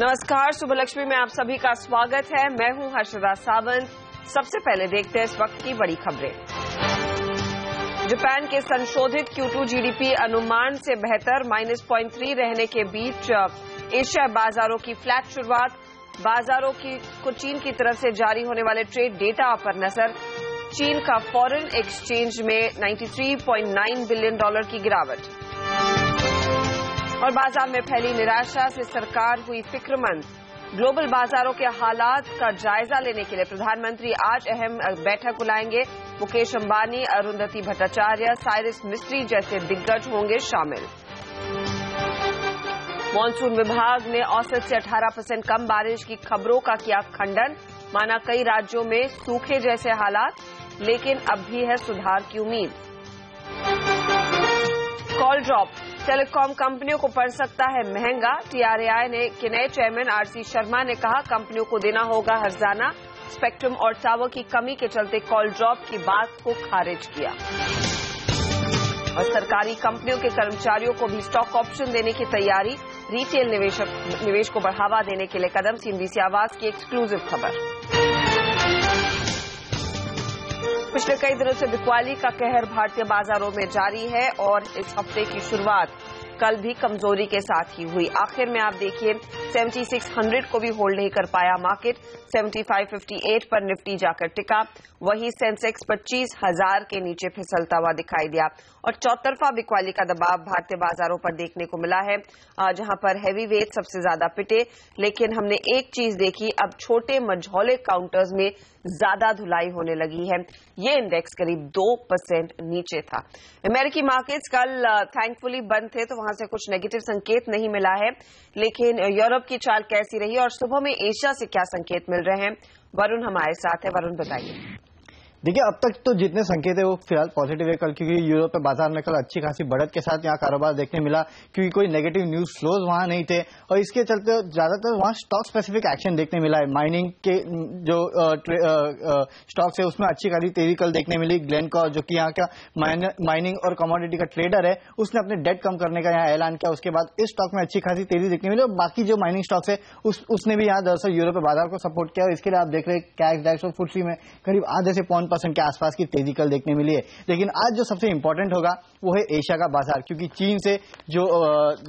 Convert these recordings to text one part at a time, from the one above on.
नमस्कार, सुबह लक्ष्मी में आप सभी का स्वागत है। मैं हूं हर्षदा सावंत। सबसे पहले देखते हैं इस वक्त की बड़ी खबरें। जापान के संशोधित Q2 जीडीपी अनुमान से बेहतर -0.3 रहने के बीच एशियाई बाजारों की फ्लैट शुरुआत। बाजारों को चीन की तरफ से जारी होने वाले ट्रेड डेटा पर नजर। चीन का फॉरेन एक्सचेंज में $93.9 बिलियन की गिरावट और बाजार में फैली निराशा से सरकार हुई फिक्रमंद। ग्लोबल बाजारों के हालात का जायजा लेने के लिए प्रधानमंत्री आज अहम बैठक बुलाएंगे। मुकेश अंबानी, अरुंधति भट्टाचार्य, साइरस मिस्त्री जैसे दिग्गज होंगे शामिल। मॉनसून विभाग ने औसत से 18% कम बारिश की खबरों का किया खंडन। माना कई राज्यों में सूखे जैसे हालात, लेकिन अब भी है सुधार की उम्मीद। कॉल ड्रॉप टेलीकॉम कंपनियों को पड़ सकता है महंगा। टीआरएआई के नए चेयरमैन आरसी शर्मा ने कहा कंपनियों को देना होगा हर्जाना। स्पेक्ट्रम और टावर की कमी के चलते कॉल ड्रॉप की बात को खारिज किया। और सरकारी कंपनियों के कर्मचारियों को भी स्टॉक ऑप्शन देने की तैयारी। रिटेल निवेश को बढ़ावा देने के लिए कदम। सीएनबीसी आवाज की एक्सक्लूसिव खबर। पिछले कई दिनों से बिक्वाली का कहर भारतीय बाजारों में जारी है और इस हफ्ते की शुरुआत कल भी कमजोरी के साथ ही हुई। आखिर में आप देखिए 7600 को भी होल्ड नहीं कर पाया मार्केट। 7558 पर निफ्टी जाकर टिका। वहीं सेंसेक्स 25,000 के नीचे फिसलता हुआ दिखाई दिया और चौतरफा बिक्वाली का दबाव भारतीय बाजारों पर देखने को मिला है, जहां पर हैवी वेट सबसे ज्यादा पिटे। लेकिन हमने एक चीज देखी, अब छोटे मझौले काउंटर्स में ज्यादा धुलाई होने लगी है। ये इंडेक्स करीब 2% नीचे था। अमेरिकी मार्केट्स कल थैंकफुली बंद थे, तो वहां से कुछ नेगेटिव संकेत नहीं मिला है। लेकिन यूरोप की चाल कैसी रही और सुबह में एशिया से क्या संकेत मिल रहे हैं, वरुण हमारे साथ है। वरुण बताइए। देखिए, अब तक तो जितने संकेत है वो फिलहाल पॉजिटिव है कल, क्योंकि यूरोप के बाजार में कल अच्छी खासी बढ़त के साथ यहाँ कारोबार देखने मिला, क्योंकि कोई नेगेटिव न्यूज फ्लोज वहां नहीं थे और इसके चलते ज्यादातर वहां स्टॉक स्पेसिफिक एक्शन देखने मिला है। माइनिंग के जो स्टॉक्स है उसमें अच्छी खासी तेजी कल देखने मिली। ग्लेनकोर, जो कि यहाँ का माइनिंग और कमोडिटी का ट्रेडर है, उसने अपने डेट कम करने का यहाँ ऐलान किया। उसके बाद इस स्टॉक में अच्छी खासी तेजी देखने मिली और बाकी जो माइनिंग स्टॉक्स है उसने भी यहाँ दरअसल यूरोप बाजार को सपोर्ट किया। इसके लिए आप देख रहे हैं कैश डैक्स और फुटसी में करीब आधे से 0.5% के आसपास की तेजी कल देखने मिली है। लेकिन आज जो सबसे इंपॉर्टेंट होगा वो है एशिया का बाजार, क्योंकि चीन से जो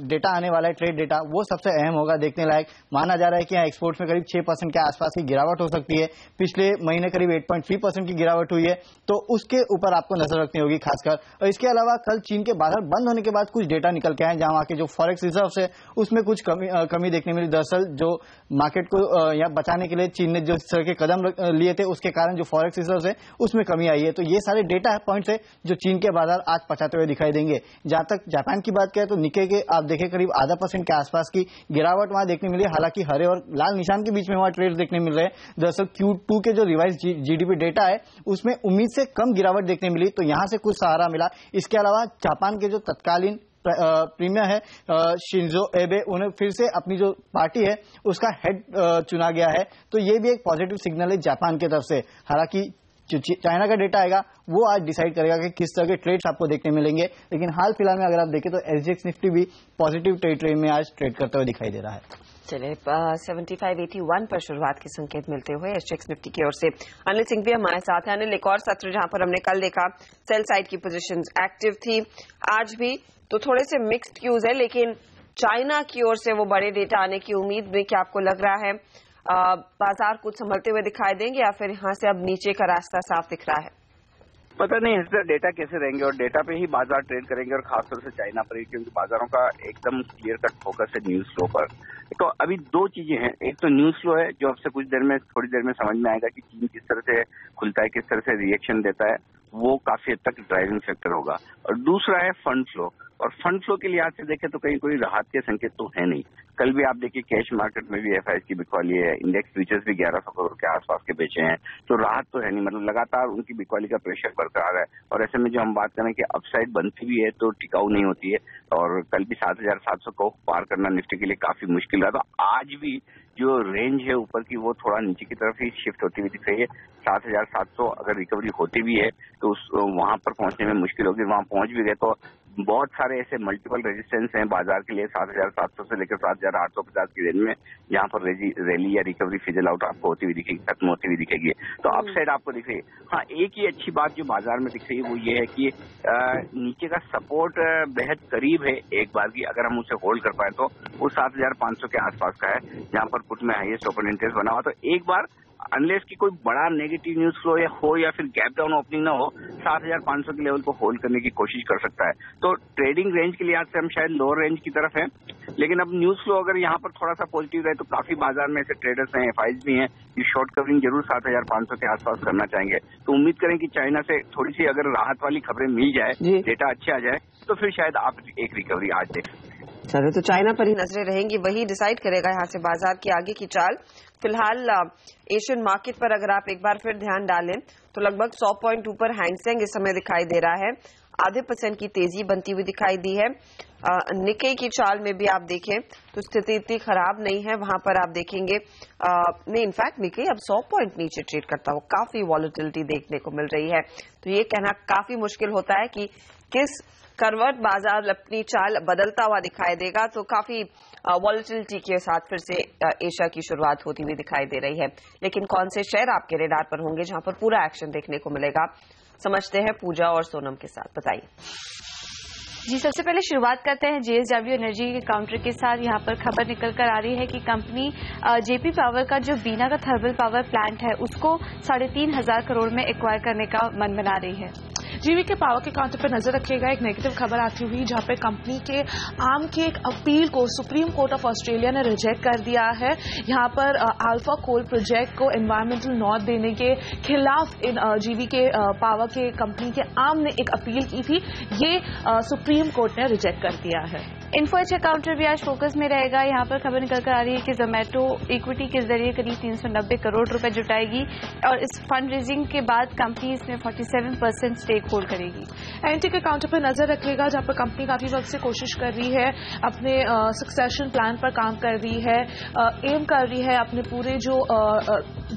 डेटा आने वाला है, ट्रेड डेटा, वो सबसे अहम होगा देखने लायक। माना जा रहा है कि यहाँ एक्सपोर्ट्स में करीब 6% के आसपास की गिरावट हो सकती है। पिछले महीने करीब 8.3% की गिरावट हुई है, तो उसके ऊपर आपको नजर रखनी होगी खासकर। और इसके अलावा कल चीन के बाजार बंद होने के बाद कुछ डेटा निकल के आए, जहां वहां के जो फॉरेक्स रिजर्व है उसमें कुछ कमी देखने मिली। दरअसल जो मार्केट को यहाँ बचाने के लिए चीन ने जो इस तरह के कदम लिए थे, उसके कारण जो फॉरेक्स रिजर्व है उसमें कमी आई है। तो ये सारे डेटा पॉइंट्स है जो चीन के बाजार आज पछाते हुए दिखाई देंगे। जहां तक जापान की बात करें तो निक्के के आप देखें करीब 0.5% के आसपास की गिरावट वहां देखने मिली। हालांकि हरे और लाल निशान के बीच में वहां ट्रेड देखने मिल रहे हैं। दरअसल Q2 के जो रिवाइज जीडीपी डेटा है उसमें उम्मीद से कम गिरावट देखने मिली, तो यहां से कुछ सहारा मिला। इसके अलावा जापान के जो तत्कालीन प्रीमियर है शिंजो एबे, उन्हें फिर से अपनी जो पार्टी है उसका हेड चुना गया है, तो ये भी एक पॉजिटिव सिग्नल है जापान की तरफ से। हालांकि जो चाइना का डेटा आएगा वो आज डिसाइड करेगा कि किस तरह के ट्रेड्स आपको देखने मिलेंगे। लेकिन हाल फिलहाल में अगर आप देखें तो एसजीएक्स निफ्टी भी पॉजिटिव टेरिटरी में आज ट्रेड करते हुए दिखाई दे रहा है। चलिए, 7581 पर शुरुआत के संकेत मिलते हुए एसजीएक्स निफ्टी की ओर से अनिल सिंह भी हमारे साथ हैं। अनिल, एक और सत्र जहां पर हमने कल देखा सेल साइड की पोजीशंस एक्टिव थी, आज भी तो थोड़े से मिक्स्ड क्यूज है, लेकिन चाइना की ओर से वो बड़े डेटा आने की उम्मीद में क्या आपको लग रहा है बाजार कुछ संभलते हुए दिखाई देंगे या फिर यहां से अब नीचे का रास्ता साफ दिख रहा है? पता नहीं इसका डेटा कैसे रहेंगे और डेटा पे ही बाजार ट्रेड करेंगे और खासतौर से चाइना पर ही, क्योंकि बाजारों का एकदम क्लियर कट फोकस है न्यूज फ्लो पर। तो अभी दो चीजें हैं, एक तो न्यूज फ्लो है जो अब से थोड़ी देर में समझ में आएगा कि चीन किस तरह से खुलता है, किस तरह से रिएक्शन देता है, वो काफी हद तक ड्राइविंग फैक्टर होगा। और दूसरा है फंड फ्लो, और फंड फ्लो के लिहाज से देखें तो कहीं कोई राहत के संकेत तो है नहीं। कल भी आप देखिए कैश मार्केट में भी एफआईएस की बिकवाली है, इंडेक्स फ्यूचर्स भी 1100 करोड़ के आसपास के बेचे हैं, तो राहत तो है नहीं। मतलब लगातार उनकी बिकवाली का प्रेशर बरकरार है और ऐसे में जो हम बात करें कि अपसाइड बनती भी है तो टिकाऊ नहीं होती है। और कल भी 7700 को पार करना निफ्टी के लिए काफी मुश्किल रहा। तो आज भी जो रेंज है ऊपर की वो थोड़ा नीचे की तरफ ही शिफ्ट होती हुई दिख रही है। 7700 अगर रिकवरी होती भी है तो वहां पर पहुंचने में मुश्किल होगी। वहां पहुंच भी गए तो बहुत सारे ऐसे मल्टीपल रेजिस्टेंस हैं बाजार के लिए 7,700 से लेकर 7,850 की रेंज में, यहाँ पर रैली या रिकवरी फिजल आउट आपको होती हुई दिखेगी, खत्म होती हुई दिखेगी। तो अपसाइड आपको दिख रही है। हाँ, एक ही अच्छी बात जो बाजार में दिख रही है वो ये है कि नीचे का सपोर्ट बेहद करीब है एक बार की, अगर हम उसे होल्ड कर पाए तो वो 7,500 के आसपास का है, जहाँ पर पुट में हाईएस्ट ओपन इंटरेस्ट बना हुआ। तो एक बार अनलेस की कोई बड़ा नेगेटिव न्यूज फ्लो हो या फिर गैप डाउन ओपनिंग ना हो, 7,500 के लेवल को होल्ड करने की कोशिश कर सकता है। तो ट्रेडिंग रेंज के लिहाज से हम शायद लोअर रेंज की तरफ हैं, लेकिन अब न्यूज फ्लो अगर यहाँ पर थोड़ा सा पॉजिटिव रहे तो काफी बाजार में ऐसे ट्रेडर्स हैं, एफआईज भी हैं, कि शॉर्ट कवरिंग जरूर 7,500 के आसपास करना चाहेंगे। तो उम्मीद करें कि चाइना से थोड़ी सी अगर राहत वाली खबरें मिल जाए, डेटा अच्छे आ जाए, तो फिर शायद आप एक रिकवरी आज देख सकते हैं। चलो, तो चाइना पर ही नजरें रहेंगी, वही डिसाइड करेगा यहाँ से बाजार की आगे की चाल। फिलहाल एशियन मार्केट पर अगर आप एक बार फिर ध्यान डालें तो लगभग 100 पॉइंट ऊपर हैंगसेंग इस समय दिखाई दे रहा है, 0.5% की तेजी बनती हुई दिखाई दी है। निक्केई की चाल में भी आप देखें तो स्थिति इतनी खराब नहीं है, वहां पर आप देखेंगे नहीं, इनफैक्ट निक्केई अब 100 पॉइंट नीचे ट्रेड करता हुआ काफी वॉलेटिलिटी देखने को मिल रही है। तो ये कहना काफी मुश्किल होता है कि किस करवट बाजार अपनी चाल बदलता हुआ दिखाई देगा। तो काफी वॉलेटिलिटी के साथ फिर से एशिया की शुरुआत होती हुई दिखाई दे रही है। लेकिन कौन से शेयर आपके रेडार पर होंगे जहां पर पूरा एक्शन देखने को मिलेगा, समझते हैं पूजा और सोनम के साथ, बताइए। जी, सबसे पहले शुरुआत करते हैं JSW एनर्जी के काउंटर के साथ। यहाँ पर खबर निकल कर आ रही है कि कंपनी जेपी पावर का जो बीना का थर्मल पावर प्लांट है उसको 3,500 करोड़ में एक्वायर करने का मन बना रही है। जीवीके पावर के काउंटर पर नजर रखिएगा, एक नेगेटिव खबर आती हुई जहां पे कंपनी के आर्म की एक अपील को सुप्रीम कोर्ट ऑफ ऑस्ट्रेलिया ने रिजेक्ट कर दिया है। यहां पर अल्फा कोल प्रोजेक्ट को एनवायरमेंटल नॉट देने के खिलाफ इन जीवीके पावर के कंपनी के आर्म ने एक अपील की थी, ये सुप्रीम कोर्ट ने रिजेक्ट कर दिया है। इन्फोएच का काउंटर भी आज फोकस में रहेगा। यहाँ पर खबर निकल कर आ रही है कि जोमेटो इक्विटी के जरिए करीब 390 करोड़ रुपए जुटाएगी और इस फंड रेजिंग के बाद कंपनी इसमें 47% स्टेक होल्ड करेगी। एनटी के काउंटर पर नजर रखिएगा, जहां पर कंपनी काफी वक्त से कोशिश कर रही है, अपने सक्सेशन प्लान पर काम कर रही है, एम कर रही है अपने पूरे जो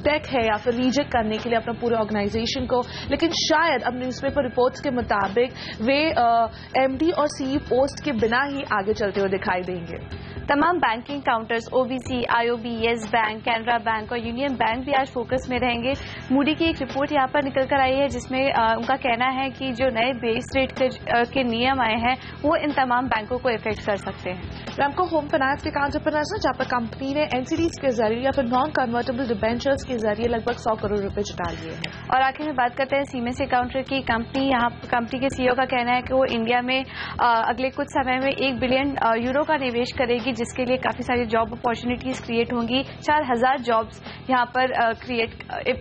डेक है या फिर रीजेक्ट करने के लिए अपना पूरे ऑर्गेनाइजेशन को, लेकिन शायद अब न्यूज़पेपर रिपोर्ट्स के मुताबिक वे एमडी और सीई पोस्ट के बिना ही आगे चलते हुए दिखाई देंगे। तमाम banking counters OBC, IOB, yes bank, Canara bank और यूनियन बैंक भी आज फोकस में रहेंगे। मूडी की एक रिपोर्ट यहाँ पर निकल कर आई है जिसमें उनका कहना है कि जो नए बेस रेट के नियम आए हैं वो इन तमाम बैंकों को इफेक्ट कर सकते हैं। रैमको होम फाइनेंस के काउंटर पर नजर, जहाँ पर कंपनी ने एनसीडीज के जरिए या फिर नॉन कन्वर्टेबल डिबेंचर्स के जरिए लगभग 100 करोड़ रुपए जुटा लिए हैं। और आखिर में बात करते हैं सीमेंस के काउंटर की। कंपनी के सीईओ का कहना है कि वो इंडिया में अगले कुछ समय में 1 बिलियन यूरो का निवेश करेगी, जिसके लिए काफी सारी जॉब अपॉर्चुनिटीज क्रिएट होंगी। 4,000 जॉब्स यहाँ पर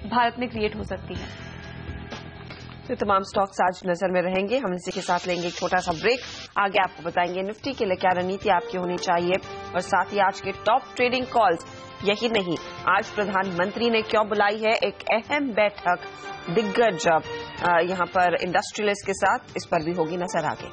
भारत में क्रिएट हो सकती है। तो तमाम स्टॉक्स आज नजर में रहेंगे। हम इसी के साथ लेंगे एक छोटा सा ब्रेक, आगे आपको बताएंगे निफ्टी के लिए क्या रणनीति आपकी होनी चाहिए और साथ ही आज के टॉप ट्रेडिंग कॉल्स। यही नहीं, आज प्रधानमंत्री ने क्यों बुलाई है एक अहम बैठक दिग्गज यहाँ पर इंडस्ट्रियलिस्ट के साथ, इस पर भी होगी नजर आगे।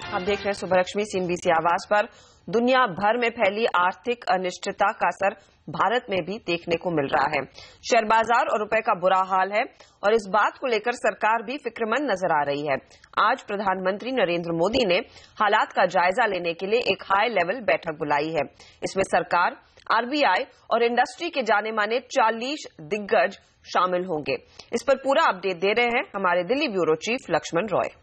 आप देख रहे हैं सुबह लक्ष्मी CNBC आवाज पर। दुनिया भर में फैली आर्थिक अनिश्चितता का असर भारत में भी देखने को मिल रहा है। शेयर बाजार और रुपए का बुरा हाल है और इस बात को लेकर सरकार भी फिक्रमंद नजर आ रही है। आज प्रधानमंत्री नरेंद्र मोदी ने हालात का जायजा लेने के लिए एक हाई लेवल बैठक बुलाई है। इसमें सरकार, RBI और इंडस्ट्री के जाने माने 40 दिग्गज शामिल होंगे। इस पर पूरा अपडेट दे रहे हैं हमारे दिल्ली ब्यूरो चीफ लक्ष्मण रॉय।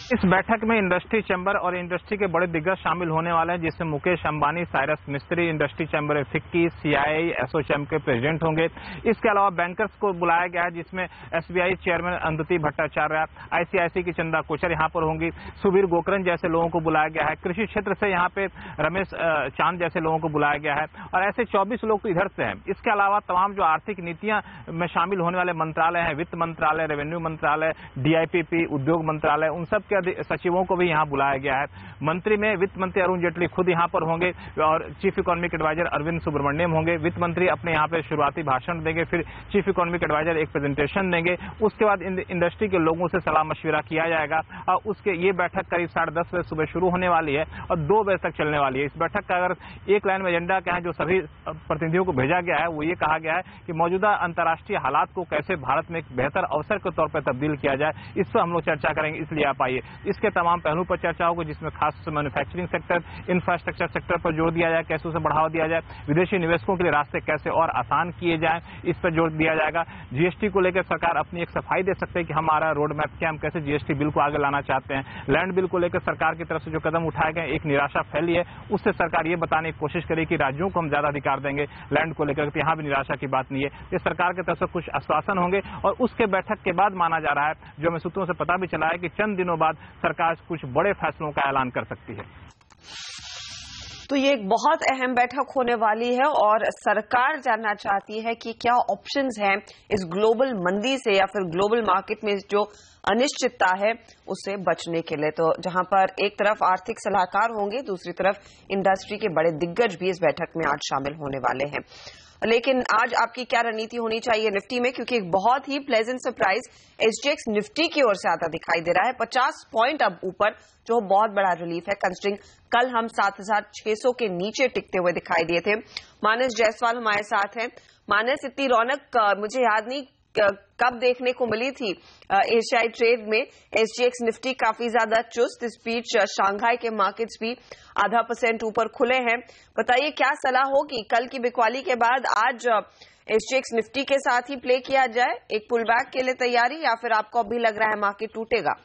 इस बैठक में इंडस्ट्री चैम्बर और इंडस्ट्री के बड़े दिग्गज शामिल होने वाले हैं, जिसमें मुकेश अंबानी, साइरस मिस्त्री, industry chamber of FICCI, CII, ASSOCHAM के प्रेसिडेंट होंगे। इसके अलावा बैंकर्स को बुलाया गया है, जिसमें SBI चेयरमैन अंदुति भट्टाचार्य, ICICI की चंदा कोचर यहाँ पर होंगी, सुबीर गोकरण जैसे लोगों को बुलाया गया है। कृषि क्षेत्र से यहाँ पे रमेश चांद जैसे लोगों को बुलाया गया है और ऐसे 24 लोग तो इधर से हैं। इसके अलावा तमाम जो आर्थिक नीतियां में शामिल होने वाले मंत्रालय हैं, वित्त मंत्रालय, रेवेन्यू मंत्रालय, DIPP, उद्योग मंत्रालय, उन सब के मुख्य सचिवों को भी यहाँ बुलाया गया है। मंत्री में वित्त मंत्री अरुण जेटली खुद यहाँ पर होंगे और chief economic adviser Arvind Subramanian होंगे। वित्त मंत्री अपने यहाँ पे शुरुआती भाषण देंगे, फिर चीफ इकोनॉमिक एडवाइजर एक प्रेजेंटेशन देंगे। उसके बाद इंडस्ट्री के लोगों से सलाह मशविरा किया जाएगा और उसके ये बैठक करीब 10:30 बजे सुबह शुरू होने वाली है और 2 बजे तक चलने वाली है। इस बैठक का अगर एक लाइन में एजेंडा क्या है जो सभी प्रतिनिधियों को भेजा गया है, वो ये कहा गया है कि मौजूदा अंतर्राष्ट्रीय हालात को कैसे भारत में एक बेहतर अवसर के तौर पर तब्दील किया जाए, इस पर हम लोग चर्चा करेंगे। इसलिए आप आइए। इसके तमाम पहलू पर चर्चा होगी, जिसमें खास मैन्युफैक्चरिंग सेक्टर, इंफ्रास्ट्रक्चर सेक्टर पर जोर दिया जाए, कैसे उसे बढ़ावा दिया जाए, विदेशी निवेशकों के लिए रास्ते कैसे और आसान किए जाएं, इस पर जोर दिया जाएगा। जीएसटी को लेकर सरकार अपनी एक सफाई दे सकते हैं कि हमारा रोड मैप क्या, हम कैसे जीएसटी बिल को आगे लाना चाहते हैं। लैंड बिल को लेकर सरकार की तरफ से जो कदम उठाए गए, एक निराशा फैली है, उससे सरकार ये बताने की कोशिश करे कि राज्यों को हम ज्यादा अधिकार देंगे लैंड को लेकर, तो यहाँ भी निराशा की बात नहीं है। ये सरकार की तरफ से कुछ आश्वासन होंगे और उसके बैठक के बाद माना जा रहा है, जो हमें सूत्रों से पता भी चला है, कि चंद दिनों बाद सरकार कुछ बड़े फैसलों का ऐलान कर सकती है। तो ये एक बहुत अहम बैठक होने वाली है और सरकार जानना चाहती है कि क्या ऑप्शंस हैं इस ग्लोबल मंदी से या फिर ग्लोबल मार्केट में जो अनिश्चितता है उससे बचने के लिए। तो जहां पर एक तरफ आर्थिक सलाहकार होंगे, दूसरी तरफ इंडस्ट्री के बड़े दिग्गज भी इस बैठक में आज शामिल होने वाले हैं। लेकिन आज आपकी क्या रणनीति होनी चाहिए निफ्टी में, क्योंकि एक बहुत ही प्लेजेंट सरप्राइज एसजीएक्स निफ्टी की ओर से आता दिखाई दे रहा है। 50 पॉइंट अब ऊपर, जो बहुत बड़ा रिलीफ है कंसिडरिंग कल हम 7600 के नीचे टिकते हुए दिखाई दिए थे। मानस जायसवाल हमारे साथ हैं। मानस, इतनी रौनक मुझे याद नहीं कब देखने को मिली थी एशियाई ट्रेड में। एसजीएक्स निफ्टी काफी ज्यादा चुस्त, इस बीच शंघाई के मार्केट्स भी 0.5% ऊपर खुले हैं। बताइए क्या सलाह होगी कल की बिकवाली के बाद, आज एसजीएक्स निफ्टी के साथ ही प्ले किया जाए, एक पुल बैक के लिए तैयारी, या फिर आपको अभी लग रहा है मार्केट टूटेगा?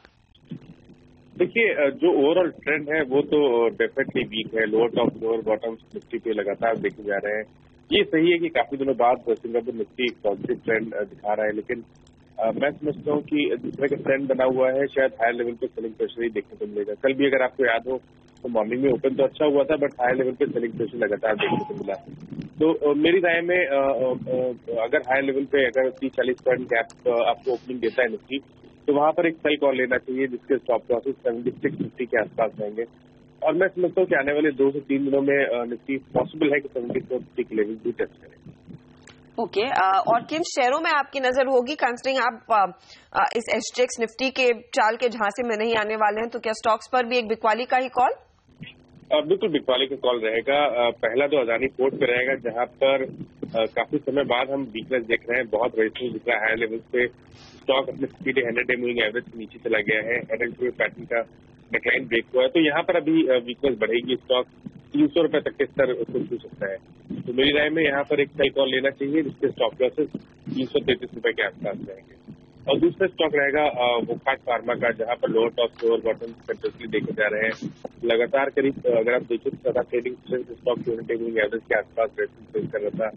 देखिए, जो ओवरऑल ट्रेंड है वो तो डेफिनेटली वीक है। Lower top lower bottom Nifty पे लगातार देखे जा रहे हैं। ये सही है कि काफी दिनों बाद सिंगापुर निफ्टी एक पॉजिटिव ट्रेंड दिखा रहा है, लेकिन मैं समझता हूँ कि जिस तरह का ट्रेंड बना हुआ है, शायद हायर लेवल पे सेलिंग प्रेशर ही देखने को मिलेगा। कल भी अगर आपको याद हो तो मॉर्निंग में ओपन तो अच्छा हुआ था, बट हायर लेवल पे सेलिंग प्रेशर लगातार देखने को मिला। तो मेरी राय में अगर हायर लेवल पे अगर 30-40 पॉइंट गैप आपको ओपनिंग देता है निफ्टी, तो वहां पर एक सेल कॉल लेना चाहिए, जिसके स्टॉप लॉसेस 7650 के आसपास रहेंगे। और मैं समझता हूँ कि आने वाले 2 से 3 दिनों में निफ्टी पॉसिबल है कि 7450 के लेवल भी टेस्ट करें। ओके, और किन शेयरों में आपकी नजर होगी कंसिडरिंग आप इस एसजीएक्स निफ्टी के चाल के झांसे में नहीं आने वाले हैं, तो क्या स्टॉक्स पर भी एक बिकवाली का ही कॉल? बिल्कुल बिकवाली का कॉल रहेगा। पहला तो अदानी पोर्ट पे रहेगा, जहां पर काफी समय बाद हम वीकनेस देख रहे हैं, बहुत रेजिस्टेंस दिख रहा है हाई लेवल पे। स्टॉक अपने 50-100 डे मूविंग एवरेज के नीचे चला गया है, हेड एंड शोल्डर पैटर्न का डिक्लाइन ब्रेक हुआ है, तो यहाँ पर अभी वीकनेस बढ़ेगी। स्टॉक 300 रुपए तक के स्तर को छू सकता है। तो मेरी राय में यहाँ पर एक सेल कॉल लेना चाहिए, जिसके स्टॉप लॉसेस 333 रुपए के आसपास रहेंगे। और दूसरा स्टॉक रहेगा वोकहार्ट फार्मा का, जहां पर lower top lower bottom continuously देखे जा रहे हैं। लगातार करीब अगर आप देखें तो trading stock 200 day moving average के आसपास रेजिस्टेंस कर रहा था,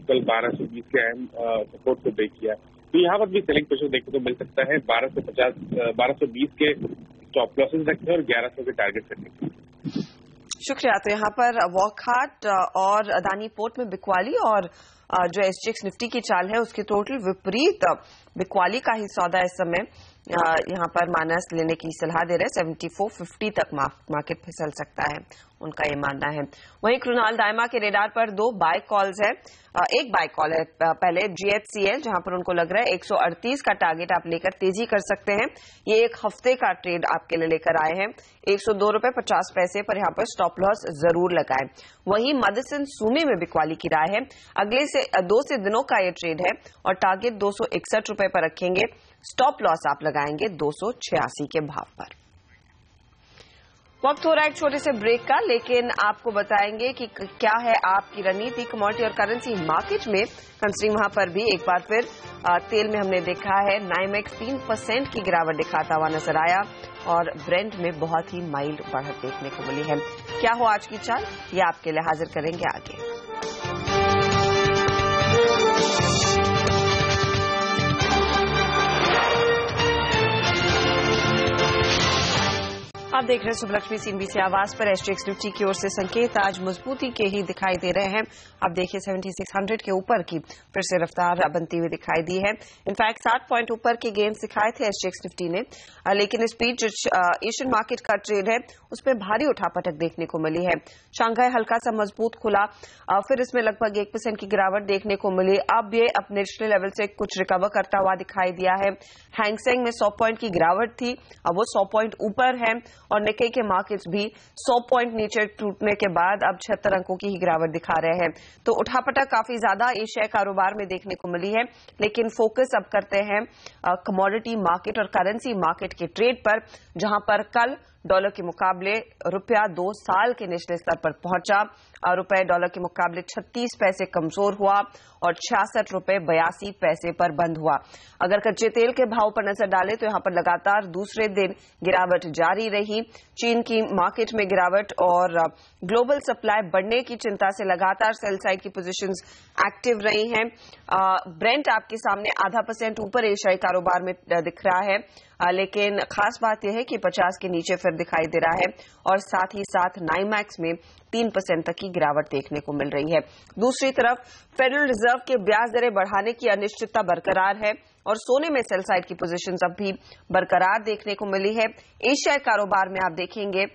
कल 1220 के अहम सपोर्ट को ब्रेक किया। तो यहाँ पर भी सेलिंग प्रेशर देखने को मिल सकता है। 1220 के स्टॉप लॉसेस रखने और 1100 के टारगेट करने के। शुक्रिया। तो यहाँ पर वॉकहार्ट और अदानी पोर्ट में बिकवाली और जो एसजीएक्स निफ्टी की चाल है उसकी टोटल विपरीत बिकवाली का ही सौदा इस समय यहाँ पर मानस लेने की सलाह दे रहे हैं। 7450 तक मार्केट फिसल सकता है, उनका ये मानना है। वहीं कृणाल दायमा के रेडार पर 2 बाय कॉल्स है। एक बाय कॉल है पहले जीएचसीएल, जहां पर उनको लग रहा है 138 का टारगेट आप लेकर तेजी कर सकते हैं। ये एक हफ्ते का ट्रेड आपके लिए लेकर आए हैं। 102 रुपए 50 पैसे पर यहाँ पर स्टॉप लॉस जरूर लगाएं। वहीं मदसन सुमी में बिकवाली की राय है। अगले से 2 से दिनों का ये ट्रेड है और टारगेट 261 रुपए पर रखेंगे। स्टॉप लॉस आप लगाएंगे 286 के भाव पर। वक्त हो रहा है एक छोटे से ब्रेक का, लेकिन आपको बताएंगे कि क्या है आपकी रणनीति कमोडिटी और करेंसी मार्केट में। कंसिडरिंग वहां पर भी एक बार फिर तेल में हमने देखा है नाइमेक्स 3% की गिरावट दिखाता हुआ नजर आया और ब्रेंट में बहुत ही माइल्ड बढ़त देखने को मिली है। क्या हो आज की चाल, ये आपके लिए हाजिर करेंगे आगे। आप देख रहे हैं सुबलक्ष्मी सीएनबीसी आवाज पर। एसटीएक्स निफ्टी की ओर से संकेत आज मजबूती के ही दिखाई दे रहे हैं। आप देखिए 7600 के ऊपर की फिर से रफ्तार बनती हुई दिखाई दी है। इनफैक्ट 60 पॉइंट ऊपर के गेंस दिखाए थे एसटीएक्स निफ्टी ने, लेकिन इस बीच एशियन मार्केट का ट्रेड है उसमें भारी उठापटक देखने को मिली है। शंघाई हल्का सा मजबूत खुला, फिर इसमें लगभग 1% की गिरावट देखने को मिली। अब ये अपने निचले लेवल से कुछ रिकवर करता हुआ दिखाई दिया है। हैंगसेंग में 100 पॉइंट की गिरावट थी, अब वो 100 पॉइंट ऊपर है और निक्केई के मार्केट्स भी 100 पॉइंट नीचे टूटने के बाद अब 76 अंकों की ही गिरावट दिखा रहे हैं। तो उठापटक काफी ज्यादा एशियाई कारोबार में देखने को मिली है, लेकिन फोकस अब करते हैं कमोडिटी मार्केट और करेंसी मार्केट के ट्रेड पर, जहां पर कल डॉलर के मुकाबले रुपया 2 साल के निचले स्तर पर पहुंचा। रुपए डॉलर के मुकाबले 36 पैसे कमजोर हुआ और 66 रुपए 82 पैसे पर बंद हुआ। अगर कच्चे तेल के भाव पर नजर डालें तो यहां पर लगातार दूसरे दिन गिरावट जारी रही। चीन की मार्केट में गिरावट और ग्लोबल सप्लाई बढ़ने की चिंता से लगातार सेल साइड की पोजीशंस एक्टिव रही हैं। ब्रेंट आपके सामने 0.5% ऊपर एशियाई कारोबार में दिख रहा है, लेकिन खास बात यह है कि 50 के नीचे फिर दिखाई दे रहा है और साथ ही साथ नाइमैक्स में 3% तक की गिरावट देखने को मिल रही है। दूसरी तरफ फेडरल रिजर्व के ब्याज दरें बढ़ाने की अनिश्चितता बरकरार है और सोने में सेल साइड की पोजीशंस अब भी बरकरार देखने को मिली है। एशियाई कारोबार में आप देखेंगे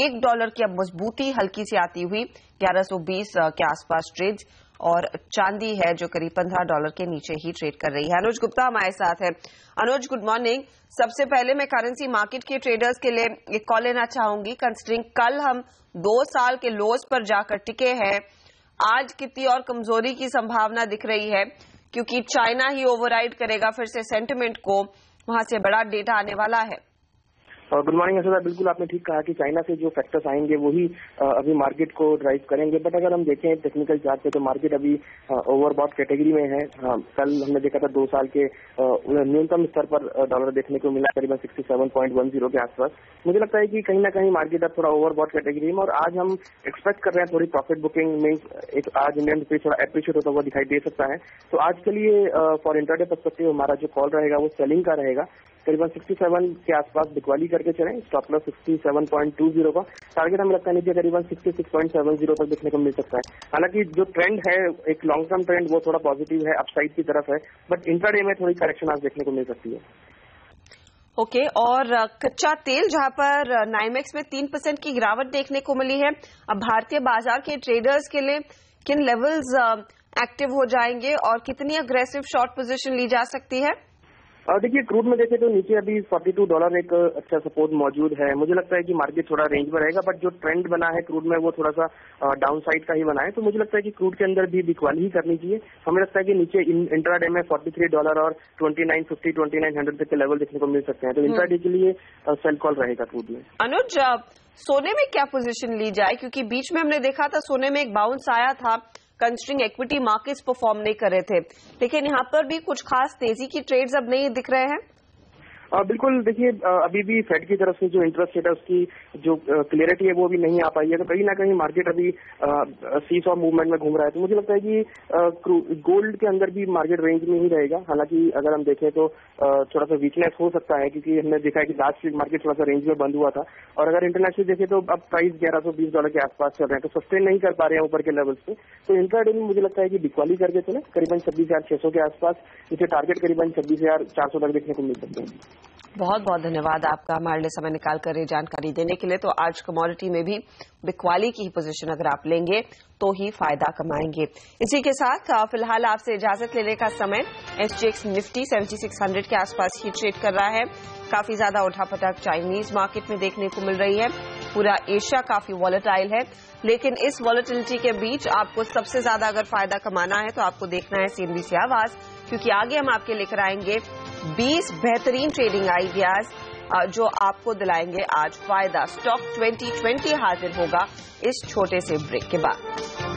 $1 की अब मजबूती हल्की सी आती हुई 1120 के आसपास ट्रेड, और चांदी है जो करीब $15 के नीचे ही ट्रेड कर रही है। अनुज गुप्ता हमारे साथ है। अनुज, गुड मॉर्निंग। सबसे पहले मैं करेंसी मार्केट के ट्रेडर्स के लिए एक कॉल लेना चाहूंगी। कंसिडरिंग कल हम 2 साल के लोज पर जाकर टिके हैं, आज कितनी और कमजोरी की संभावना दिख रही है, क्योंकि चाइना ही ओवरराइड करेगा फिर से सेंटिमेंट को, वहां से बड़ा डेटा आने वाला है। गुड मॉर्निंग असद, बिल्कुल आपने ठीक कहा कि चाइना से जो फैक्टर्स आएंगे वही अभी मार्केट को ड्राइव करेंगे। बट अगर हम देखें टेक्निकल चार्ट पे तो मार्केट अभी ओवरबॉट कैटेगरी में है। कल हमने देखा था 2 साल के न्यूनतम स्तर पर डॉलर देखने को मिला करीबन 67.10 के आसपास। मुझे लगता है कि कहीं ना कहीं मार्केट अब थोड़ा ओवरबॉट कैटेगरी में, और आज हम एक्सपेक्ट कर रहे हैं थोड़ी प्रॉफिट बुकिंग में एक आज इंडियन रुपये थोड़ा एप्रिशिएट होता हुआ दिखाई दे सकता है। तो आज के लिए फॉर इंटरडे पर्सपेक्टिव हमारा जो कॉल रहेगा वो सेलिंग का रहेगा। करीबन 67 के आसपास बिकवाली करके चलें, स्टॉप लॉस 67.20 का, टारगेट हमें लगता है नीचे करीबन 66.70 तक देखने को मिल सकता है। हालांकि जो ट्रेंड है एक लॉन्ग टर्म ट्रेंड वो थोड़ा पॉजिटिव है, अपसाइड की तरफ है, बट इंट्राडे में थोड़ी करेक्शन आज देखने को मिल सकती है। ओके, और कच्चा तेल जहां पर नाइमेक्स में 3% की गिरावट देखने को मिली है, अब भारतीय बाजार के ट्रेडर्स के लिए किन लेवल्स एक्टिव हो जाएंगे और कितनी अग्रेसिव शॉर्ट पोजीशन ली जा सकती है? देखिए क्रूड में देखें तो नीचे अभी $42 एक अच्छा सपोर्ट मौजूद है। मुझे लगता है कि मार्केट थोड़ा रेंज में रहेगा, बट जो ट्रेंड बना है क्रूड में वो थोड़ा सा डाउन साइड का ही बना है। तो मुझे लगता है कि क्रूड के अंदर भी बिकवाली ही करनी चाहिए। हमें लगता है कि नीचे इंट्राडे में $43 और 2950 2900 तक के लेवल देखने को मिल सकते हैं। तो इंट्राडे के लिए सेल कॉल रहेगा क्रूड में। अनुज, सोने में क्या पोजीशन ली जाए, क्योंकि बीच में हमने देखा था सोने में एक बाउंस आया था कंसिडरिंग इक्विटी मार्केट्स परफॉर्म नहीं कर रहे थे, लेकिन यहां पर भी कुछ खास तेजी की ट्रेड्स अब नहीं दिख रहे हैं। बिल्कुल, देखिए अभी भी फेड की तरफ से जो इंटरेस्ट रेट है उसकी जो क्लियरिटी है वो भी नहीं आ पाई है। तो कहीं ना कहीं मार्केट अभी सीसॉ मूवमेंट में घूम रहा है। तो मुझे लगता है कि गोल्ड के अंदर भी मार्केट रेंज में ही रहेगा। हालांकि अगर हम देखें तो थोड़ा सा वीकनेस हो सकता है, क्योंकि हमने देखा है कि लास्ट वीक मार्केट थोड़ा सा रेंज में बंद हुआ था, और अगर इंटरनेशनल देखें तो अब प्राइस $1120 के आसपास चल रहे हैं, तो सस्टेन नहीं कर पा रहे हैं ऊपर के लेवल्स पे। तो इंट्राडे में मुझे लगता है कि बिकवाली करके चले करीबन 26,600 के आसपास, इसे टारगेट करीबन 26,400 तक देखने को मिल सकते हैं। बहुत बहुत धन्यवाद आपका हमारे लिए समय निकाल कर जानकारी देने के लिए। तो आज कमोडिटी में भी बिकवाली की पोजीशन अगर आप लेंगे तो ही फायदा कमाएंगे। इसी के साथ फिलहाल आपसे इजाजत लेने का समय। एसजीएक्स निफ्टी 7600 के आसपास ही ट्रेड कर रहा है। काफी ज्यादा उठापटक चाइनीज मार्केट में देखने को मिल रही है। पूरा एशिया काफी वॉलेटाइल है, लेकिन इस वॉलेटिलिटी के बीच आपको सबसे ज्यादा अगर फायदा कमाना है तो आपको देखना है सीएनबीसी आवाज, क्योंकि आगे हम आपके लेकर आएंगे 20 बेहतरीन ट्रेडिंग आइडियाज जो आपको दिलाएंगे आज फायदा। स्टॉक 2020 हाजिर होगा इस छोटे से ब्रेक के बाद।